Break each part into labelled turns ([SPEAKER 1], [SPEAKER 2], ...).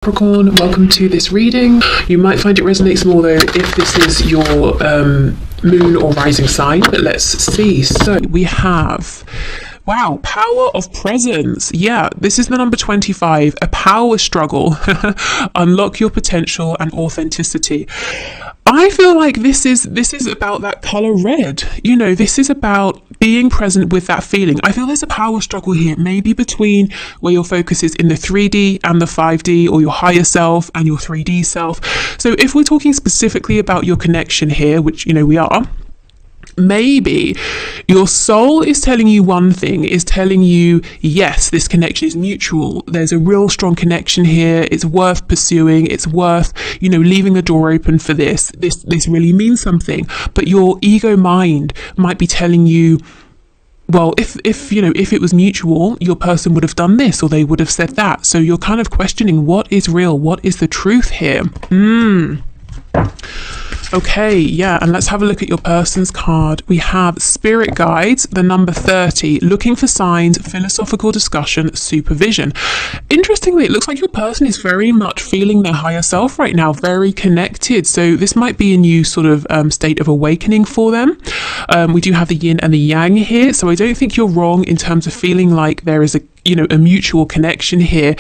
[SPEAKER 1] Capricorn, welcome to this reading. You might find it resonates more though if this is your moon or rising sign, but let's see. So we have, wow, power of presence. Yeah, this is the number 25, a power struggle. Unlock your potential and authenticity. I feel like this is about that color red. You know, this is about being present with that feeling. I feel there's a power struggle here, maybe between where your focus is in the 3D and the 5D, or your higher self and your 3D self. So if we're talking specifically about your connection here, which, you know, we are, maybe your soul is telling you one thing, is telling you, yes, this connection is mutual. There's a real strong connection here. It's worth pursuing. It's worth, you know, leaving the door open for this. This really means something. But your ego mind might be telling you, well, if it was mutual, your person would have done this or they would have said that. So you're kind of questioning what is real, what is the truth here. Okay, yeah, and let's have a look at your person's card. We have Spirit Guides, the number 30, looking for signs, philosophical discussion, supervision. Interestingly, it looks like your person is very much feeling their higher self right now, very connected. So this might be a new sort of state of awakening for them. We do have the yin and the yang here, so I don't think you're wrong in terms of feeling like there is a mutual connection here.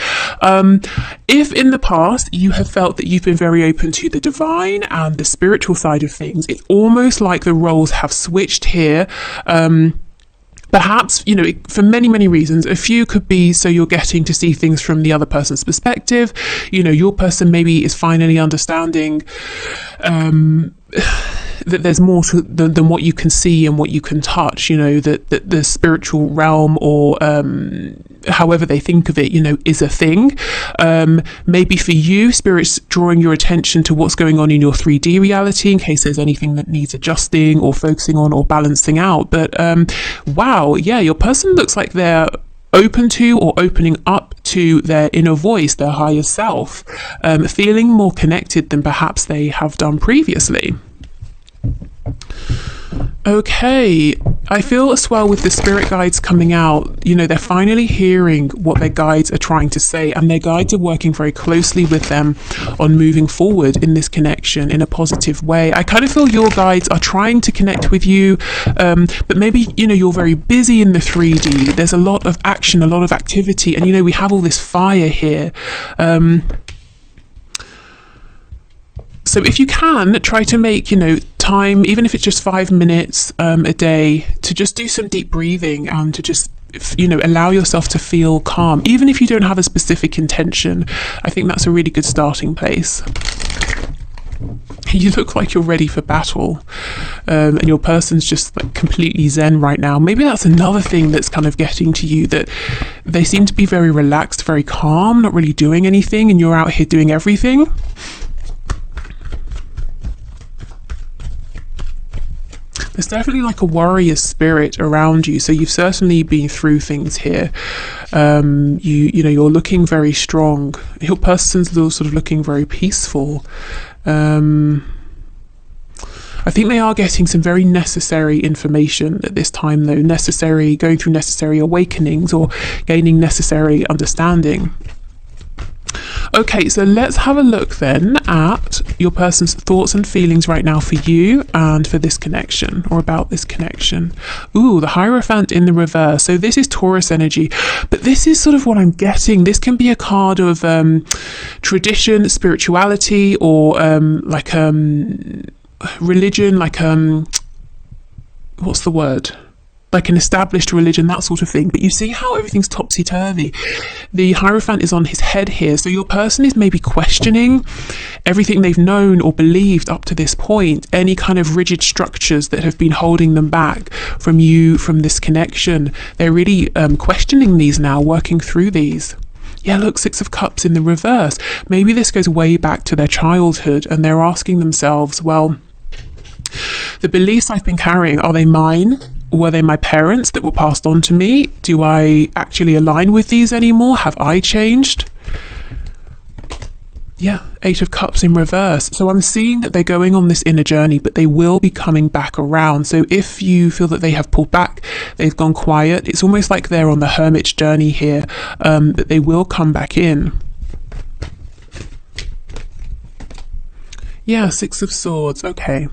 [SPEAKER 1] If in the past you have felt that you've been very open to the divine and the spiritual side of things, it's almost like the roles have switched here. Perhaps, you know, for many reasons. A few could be so you're getting to see things from the other person's perspective. You know, your person maybe is finally understanding that there's more than what you can see and what you can touch, you know, that the spiritual realm, or however they think of it, you know, is a thing. Maybe for you, spirit's drawing your attention to what's going on in your 3D reality in case there's anything that needs adjusting or focusing on or balancing out. But wow, yeah, your person looks like they're open to or opening up to their inner voice, their higher self, feeling more connected than perhaps they have done previously. Okay, I feel as well with the spirit guides coming out, you know, they're finally hearing what their guides are trying to say, and their guides are working very closely with them on moving forward in this connection in a positive way. I kind of feel your guides are trying to connect with you, but maybe, you know, you're very busy in the 3D. There's a lot of action, a lot of activity, and, you know, we have all this fire here. So if you can, try to make, you know, time, even if it's just 5 minutes a day, to just do some deep breathing and to just, you know, allow yourself to feel calm. Even if you don't have a specific intention, I think that's a really good starting place. You look like you're ready for battle, and your person's just like completely zen right now. Maybe that's another thing that's kind of getting to you, that they seem to be very relaxed, very calm, not really doing anything, and you're out here doing everything. There's definitely like a warrior spirit around you, so you've certainly been through things here. You know, you're looking very strong. Your person's sort of looking very peaceful. I think they are getting some very necessary information at this time, though. Going through necessary awakenings or gaining necessary understanding. Okay, so let's have a look then at your person's thoughts and feelings right now for you and for this connection, or about this connection. Ooh, the Hierophant in the reverse. So this is Taurus energy, but this is sort of what I'm getting. This can be a card of tradition, spirituality, or like religion, like what's the word? Like an established religion, that sort of thing. But you see how everything's topsy-turvy. The Hierophant is on his head here, so your person is maybe questioning everything they've known or believed up to this point, any kind of rigid structures that have been holding them back from you, from this connection. They're really questioning these now, working through these. Yeah, look, Six of Cups in the reverse. Maybe this goes way back to their childhood, and they're asking themselves, well, the beliefs I've been carrying, are they mine? Were they my parents that were passed on to me? Do I actually align with these anymore? Have I changed? Yeah, Eight of Cups in reverse. So I'm seeing that they're going on this inner journey, but they will be coming back around. So if you feel that they have pulled back, they've gone quiet, it's almost like they're on the hermit's journey here, that they will come back in. Yeah, Six of Swords. Okay.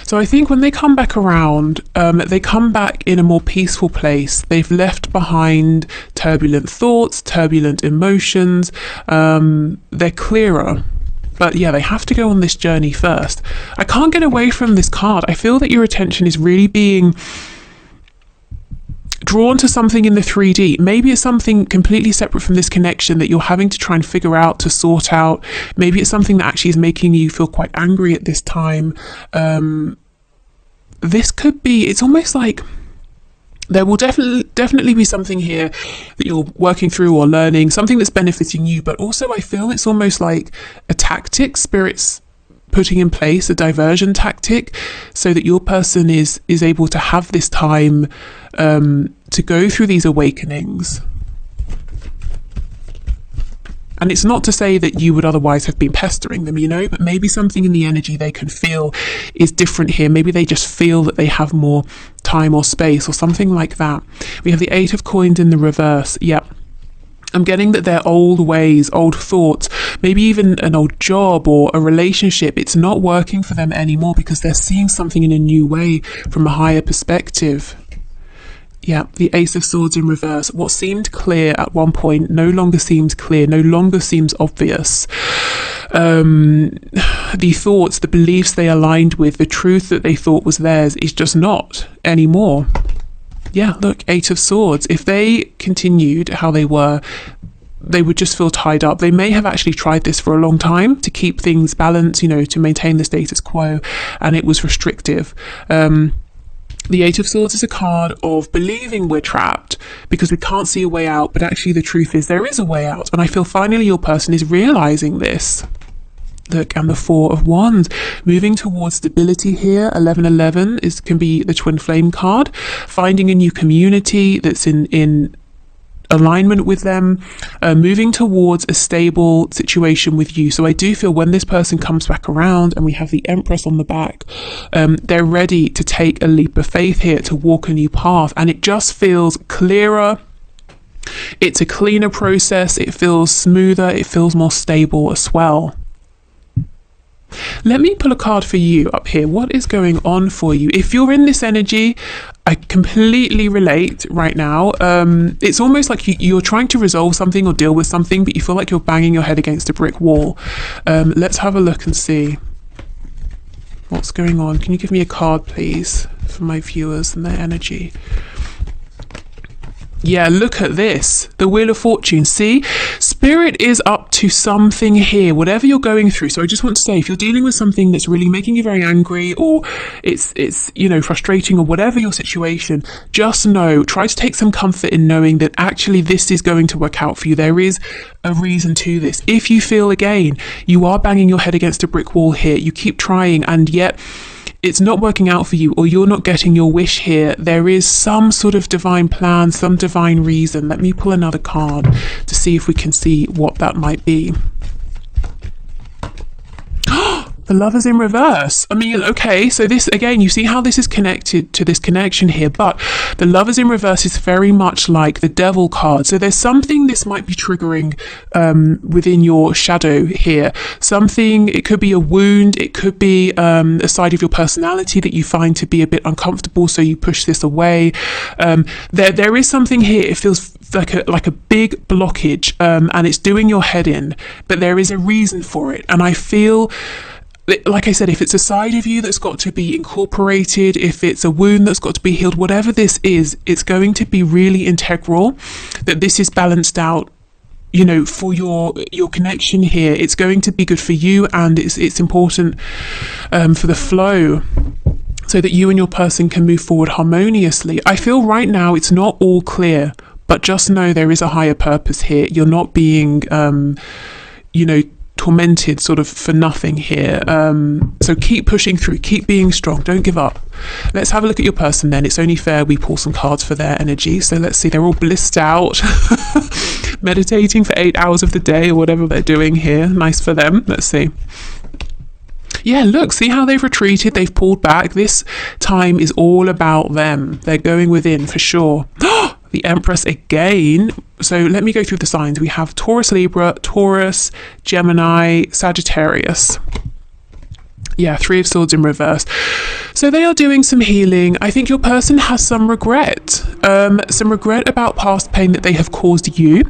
[SPEAKER 1] So I think when they come back around, they come back in a more peaceful place. They've left behind turbulent thoughts, turbulent emotions. They're clearer. But yeah, they have to go on this journey first. I can't get away from this card. I feel that your attention is really being drawn to something in the 3D. Maybe it's something completely separate from this connection that you're having to try and figure out, to sort out. Maybe it's something that actually is making you feel quite angry at this time. This could be, it's almost like there will definitely be something here that you're working through or learning, something that's benefiting you, but also I feel it's almost like a tactic, spirits putting in place a diversion tactic so that your person is able to have this time to go through these awakenings. And it's not to say that you would otherwise have been pestering them, you know, but maybe something in the energy they can feel is different here. Maybe they just feel that they have more time or space or something like that. We have the Eight of Coins in the reverse. Yep. I'm getting that their old ways, old thoughts, maybe even an old job or a relationship, it's not working for them anymore because they're seeing something in a new way from a higher perspective. Yeah, the Ace of Swords in reverse. What seemed clear at one point no longer seems clear, no longer seems obvious. The thoughts, the beliefs they aligned with, the truth that they thought was theirs is just not anymore. Yeah, look, Eight of Swords. If they continued how they were, they would just feel tied up. They may have actually tried this for a long time to keep things balanced, you know, to maintain the status quo, and it was restrictive. The Eight of Swords is a card of believing we're trapped because we can't see a way out, but actually the truth is there is a way out. And I feel finally your person is realizing this. Look, and the Four of Wands, moving towards stability here. 1111 can be the twin flame card, finding a new community that's in alignment with them, moving towards a stable situation with you. So I do feel when this person comes back around and we have the Empress on the back, they're ready to take a leap of faith here, to walk a new path, and it just feels clearer. It's a cleaner process. It feels smoother. It feels more stable as well. Let me pull a card for you up here. What is going on for you? If you're in this energy, I completely relate right now. It's almost like you're trying to resolve something or deal with something, but you feel like you're banging your head against a brick wall. Let's have a look and see what's going on. Can you give me a card, please, for my viewers and their energy? Yeah, look at this. The Wheel of Fortune. See, Spirit is up to something here, whatever you're going through. So I just want to say, if you're dealing with something that's really making you very angry, or it's you know, frustrating, or whatever your situation, just know, try to take some comfort in knowing that actually this is going to work out for you. There is a reason to this. If you feel, again, you are banging your head against a brick wall here, you keep trying and yet it's not working out for you, or you're not getting your wish here, there is some sort of divine plan, some divine reason. Let me pull another card to see if we can see what that might be. The Lovers in reverse. I mean, okay, so this, again, you see how this is connected to this connection here, but the Lovers in reverse is very much like the Devil card. So there's something this might be triggering within your shadow here. Something, it could be a wound, it could be a side of your personality that you find to be a bit uncomfortable, so you push this away. There is something here, it feels like a big blockage, and it's doing your head in, but there is a reason for it. And I feel, like I said, if it's a side of you that's got to be incorporated, if it's a wound that's got to be healed, whatever this is, it's going to be really integral, that this is balanced out, you know, for your connection here. It's going to be good for you, and it's important for the flow, so that you and your person can move forward harmoniously. I feel right now it's not all clear, but just know there is a higher purpose here. You're not being, you know, tormented sort of for nothing here. So keep pushing through, keep being strong, don't give up. Let's have a look at your person then. It's only fair we pull some cards for their energy. So let's see, they're all blissed out, meditating for 8 hours of the day or whatever they're doing here. Nice for them. Let's see. Yeah, look, see how they've retreated, they've pulled back. This time is all about them. They're going within for sure. The the Empress again. So let me go through the signs. We have Taurus, Libra, Taurus, Gemini, Sagittarius. Yeah, Three of Swords in reverse. So they are doing some healing. I think your person has some regret about past pain that they have caused you,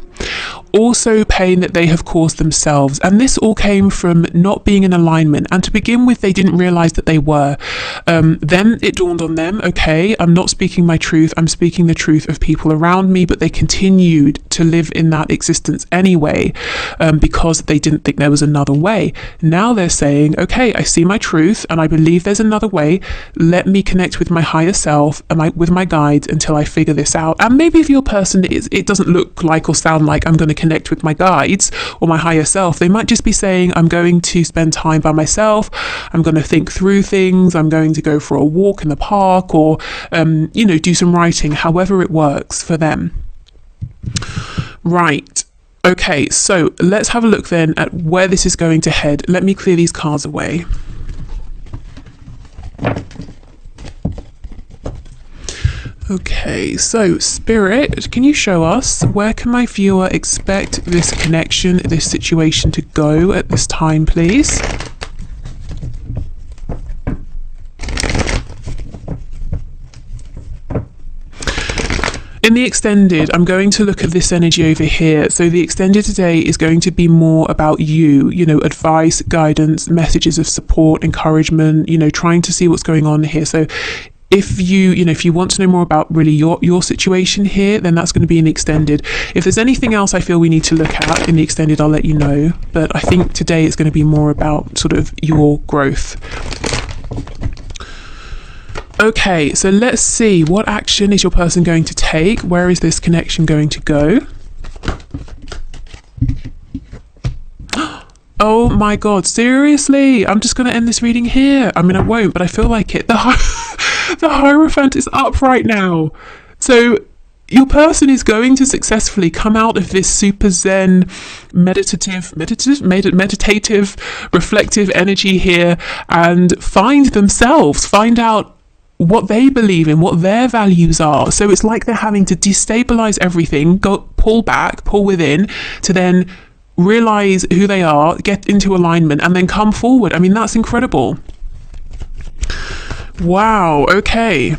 [SPEAKER 1] also pain that they have caused themselves. And this all came from not being in alignment. And to begin with, they didn't realize that they were. Then it dawned on them, okay, I'm not speaking my truth, I'm speaking the truth of people around me, but they continued to live in that existence anyway, because they didn't think there was another way. Now they're saying, okay, I see my truth and I believe there's another way. Let me connect with my higher self and with my guides until I figure this out. And maybe if your person it doesn't look like or sound like I'm going to connect with my guides or my higher self, they might just be saying, I'm going to spend time by myself, I'm going to think through things, I'm going to go for a walk in the park, or do some writing, however it works for them. Right. Okay, so let's have a look then at where this is going to head. Let me clear these cards away. Okay, so Spirit, can you show us where can my viewer expect this connection, this situation to go at this time, please? In the extended, I'm going to look at this energy over here. So the extended today is going to be more about you, advice, guidance, messages of support, encouragement, trying to see what's going on here. So if you want to know more about really your situation here, then that's going to be in the extended. If there's anything else I feel we need to look at in the extended, I'll let you know. But I think today it's going to be more about sort of your growth. Okay, so let's see, what action is your person going to take? Where is this connection going to go? Oh my God, seriously? I'm just going to end this reading here. I mean, I won't, but I feel like it. The Hierophant is up right now. So your person is going to successfully come out of this super zen, meditative, reflective energy here and find out what they believe in, what their values are. So it's like they're having to destabilize everything, pull within, to then realize who they are, get into alignment, and then come forward. I mean, that's incredible. Wow, okay.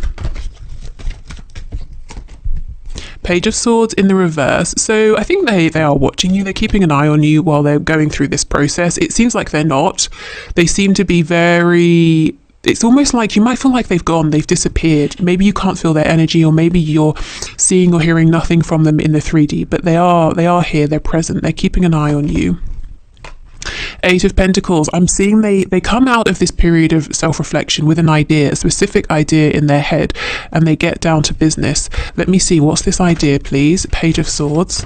[SPEAKER 1] Page of Swords in the reverse. So I think they are watching you. They're keeping an eye on you while they're going through this process. It seems like they're not. They seem to be very... It's almost like you might feel like they've disappeared. Maybe you can't feel their energy, or maybe you're seeing or hearing nothing from them in the 3D, but they are here, they're present, they're keeping an eye on you. Eight of Pentacles. I'm seeing they come out of this period of self-reflection with an idea, a specific idea in their head, and they get down to business. Let me see, what's this idea, please? Page of Swords.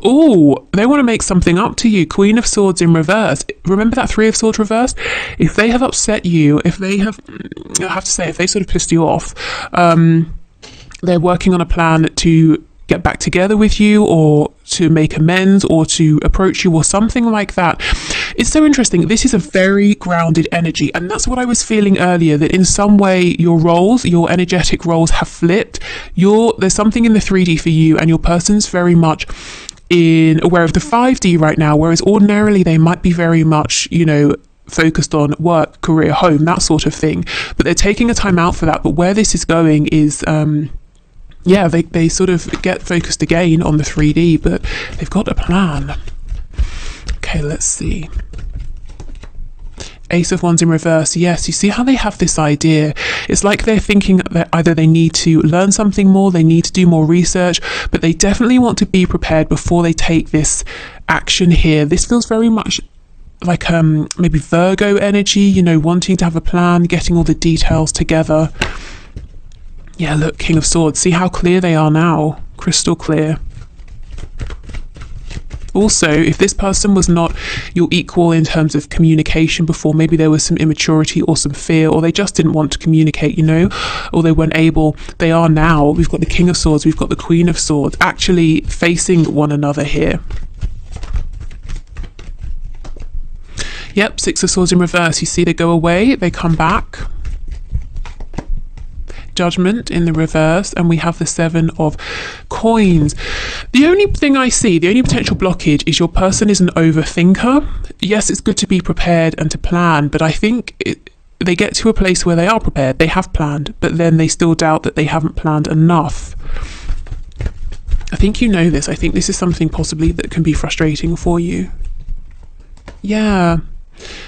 [SPEAKER 1] Oh, they want to make something up to you. Queen of Swords in reverse. Remember that Three of Swords reverse? If they have upset you, if they sort of pissed you off, they're working on a plan to get back together with you, or to make amends, or to approach you, or something like that. It's so interesting. This is a very grounded energy, and that's what I was feeling earlier, that in some way your energetic roles have flipped. There's something in the 3D for you, and your person's very much aware of the 5D right now, whereas ordinarily they might be very much, focused on work, career, home, that sort of thing. But they're taking a time out for that. But where this is going is, they sort of get focused again on the 3D, but they've got a plan. Okay, let's see. Ace of Wands in reverse. Yes, you see how they have this idea. It's like they're thinking that either they need to learn something more, they need to do more research, but they definitely want to be prepared before they take this action here. This feels very much like maybe Virgo energy, wanting to have a plan, getting all the details together. Yeah, look, King of Swords. See how clear they are now. Crystal clear. Also, if this person was not your equal in terms of communication before, maybe there was some immaturity or some fear, or they just didn't want to communicate, or they weren't able. They are now. We've got the King of Swords, we've got the Queen of Swords, actually facing one another here. Yep, Six of Swords in reverse. You see they go away, they come back. Judgment in the reverse, and we have the 7 of Coins. The only thing I see, the only potential blockage is your person is an overthinker. Yes, it's good to be prepared and to plan, but I think they get to a place where they are prepared, they have planned, but then they still doubt that they haven't planned enough. I think you know this. I think this is something possibly that can be frustrating for you. Yeah.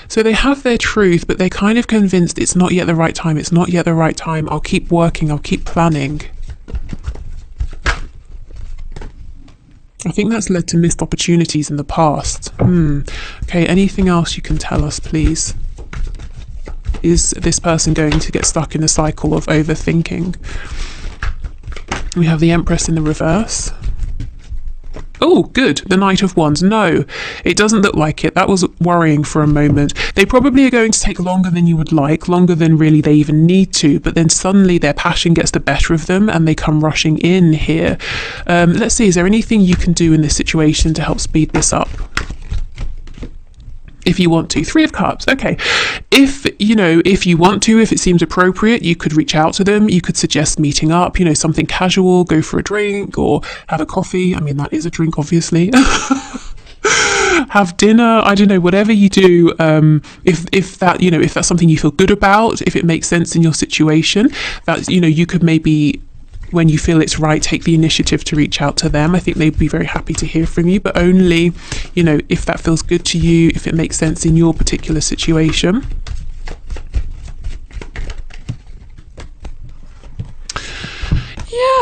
[SPEAKER 1] So they have their truth, but they're kind of convinced it's not yet the right time. It's not yet the right time. I'll keep working. I'll keep planning. I think that's led to missed opportunities in the past. Okay, anything else you can tell us, please? Is this person going to get stuck in a cycle of overthinking? We have the Empress in the reverse. Oh, good. The Knight of Wands. No, it doesn't look like it. That was worrying for a moment. They probably are going to take longer than you would like, longer than really they even need to, but then suddenly their passion gets the better of them and they come rushing in here. Let's see, is there anything you can do in this situation to help speed this up? If you want to. 3 of Cups. Okay. If you want to, if it seems appropriate, you could reach out to them. You could suggest meeting up, something casual, go for a drink or have a coffee. I mean, that is a drink, obviously. Have dinner. I don't know, whatever you do. If that's something you feel good about, if it makes sense in your situation, that, you could maybe, when you feel it's right, take the initiative to reach out to them. I think they'd be very happy to hear from you, but only, if that feels good to you, if it makes sense in your particular situation.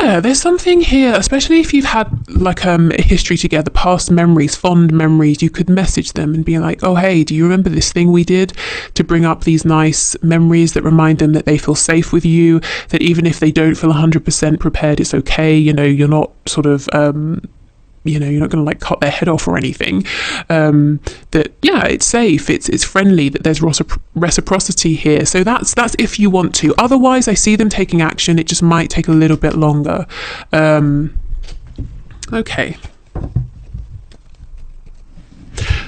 [SPEAKER 1] Yeah, there's something here, especially if you've had like a history together, past memories, fond memories. You could message them and be like, oh, hey, do you remember this thing we did? To bring up these nice memories that remind them that they feel safe with you, that even if they don't feel 100% prepared, it's okay. You're not sort of you're not going to like cut their head off or anything. That it's safe, it's friendly, that there's reciprocity here. So that's if you want to. Otherwise, I see them taking action. It just might take a little bit longer. Okay.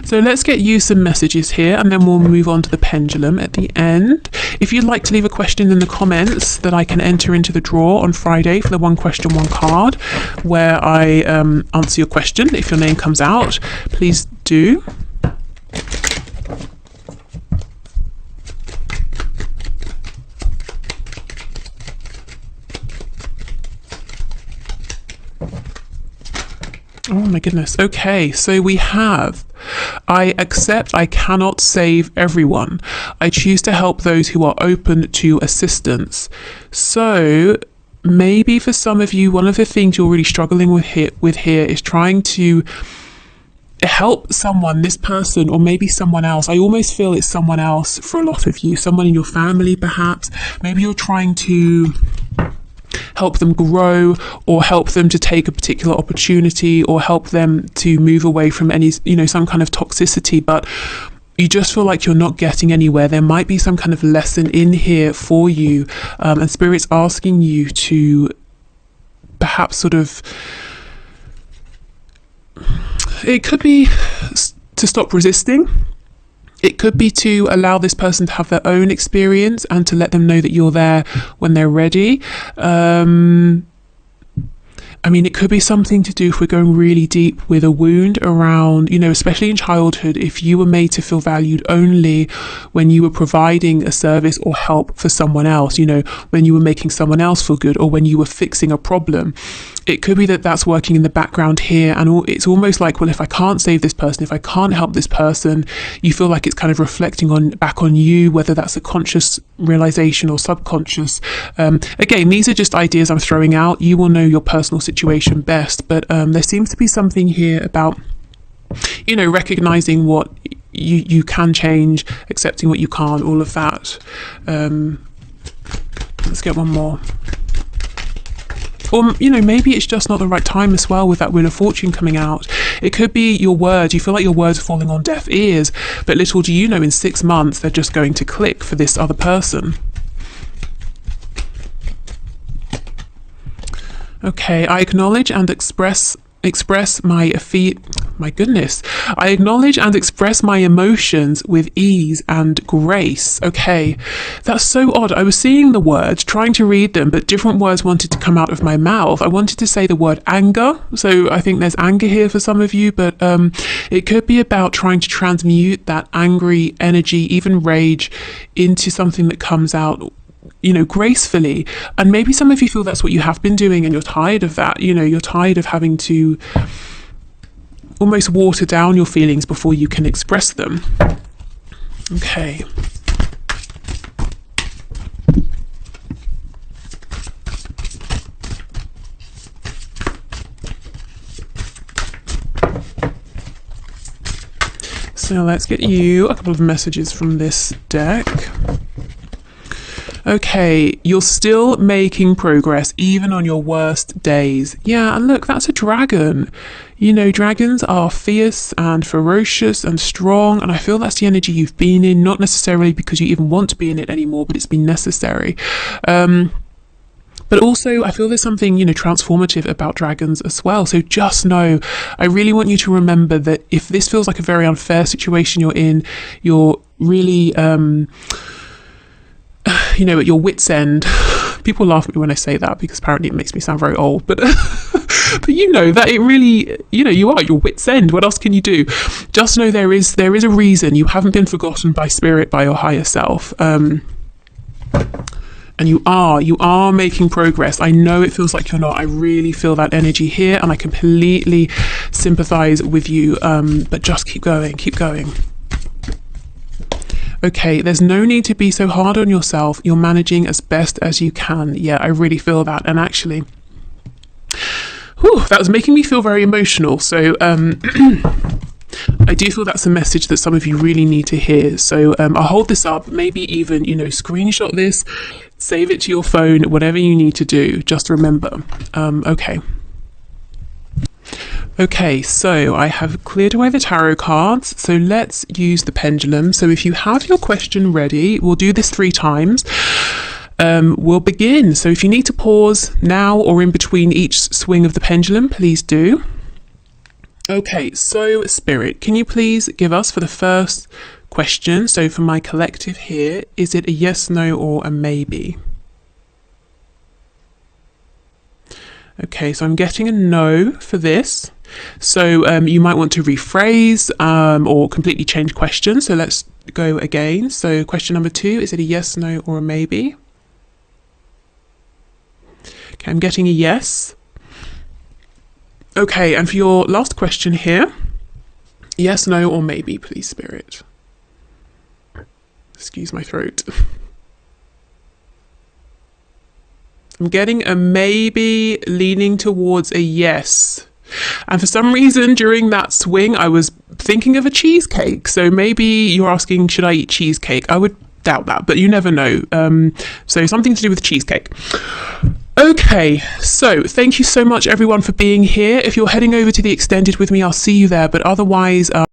[SPEAKER 1] So let's get you some messages here, and then we'll move on to the pendulum at the end. If you'd like to leave a question in the comments that I can enter into the draw on Friday for the 1 question, 1 card, where I answer your question. If your name comes out, please do. Oh my goodness. Okay, so we have, I accept I cannot save everyone. I choose to help those who are open to assistance. So maybe for some of you, one of the things you're really struggling with here is trying to help someone, this person, or maybe someone else. I almost feel it's someone else for a lot of you, someone in your family perhaps. Maybe you're trying to help them grow, or help them to take a particular opportunity, or help them to move away from any, some kind of toxicity, but you just feel like you're not getting anywhere. There might be some kind of lesson in here for you, and Spirit's asking you to perhaps sort of, it could be to stop resisting. It could be to allow this person to have their own experience and to let them know that you're there when they're ready. It could be something to do, if we're going really deep, with a wound around, especially in childhood, if you were made to feel valued only when you were providing a service or help for someone else, when you were making someone else feel good, or when you were fixing a problem. It could be that that's working in the background here, and it's almost like, well, if I can't save this person, if I can't help this person, you feel like it's kind of reflecting back on you, whether that's a conscious realization or subconscious. Again, these are just ideas I'm throwing out. You will know your personal situation best, but there seems to be something here about, recognizing what you can change, accepting what you can't, all of that. Let's get one more. Or, maybe it's just not the right time as well, with that Wheel of Fortune coming out. It could be your words. You feel like your words are falling on deaf ears, but little do you know, in 6 months, they're just going to click for this other person. Okay, I acknowledge and express express my goodness, I acknowledge and express my emotions with ease and grace. Okay, that's so odd. I was seeing the words, trying to read them, but different words wanted to come out of my mouth. I wanted to say the word anger, so I think there's anger here for some of you, but it could be about trying to transmute that angry energy, even rage, into something that comes out, you know, gracefully. And maybe some of you feel that's what you have been doing and you're tired of that. You know, you're tired of having to almost water down your feelings before you can express them. Okay. So let's get you a couple of messages from this deck. Okay, you're still making progress even on your worst days. Yeah, and look, that's a dragon. You know, dragons are fierce and ferocious and strong, and I feel that's the energy you've been in, not necessarily because you even want to be in it anymore, but it's been necessary. But also, I feel there's something, you know, transformative about dragons as well. So just know, I really want you to remember that if this feels like a very unfair situation you're in, you're really... you know, at your wit's end. People laugh at me when I say that because apparently it makes me sound very old, but but you know that it really, you know, you are at your wit's end. What else can you do? Just know there is a reason. You haven't been forgotten by spirit, by your higher self, and you are making progress. I know it feels like you're not. I really feel that energy here, and I completely sympathize with you, but just keep going. Okay, there's no need to be so hard on yourself. You're managing as best as you can. Yeah, I really feel that. And actually, that was making me feel very emotional. So I do feel that's a message that some of you really need to hear. So I'll hold this up, maybe even, you know, screenshot this, save it to your phone, whatever you need to do. Just remember. Okay, so I have cleared away the tarot cards, so let's use the pendulum. So if you have your question ready, we'll do this 3 times. We'll begin. So if you need to pause now or in between each swing of the pendulum, please do. Okay, so Spirit, can you please give us for the first question, so for my collective here, is it a yes, no, or a maybe? Okay, so I'm getting a no for this. So you might want to rephrase or completely change question. So let's go again. So question number 2, is it a yes, no, or a maybe? Okay, I'm getting a yes. Okay, and for your last question here, yes, no, or maybe, please, Spirit. Excuse my throat. I'm getting a maybe leaning towards a yes. And for some reason during that swing, I was thinking of a cheesecake. So maybe you're asking, should I eat cheesecake? I would doubt that, but you never know. So something to do with cheesecake. Okay, so thank you so much everyone for being here. If you're heading over to the extended with me, I'll see you there. But otherwise,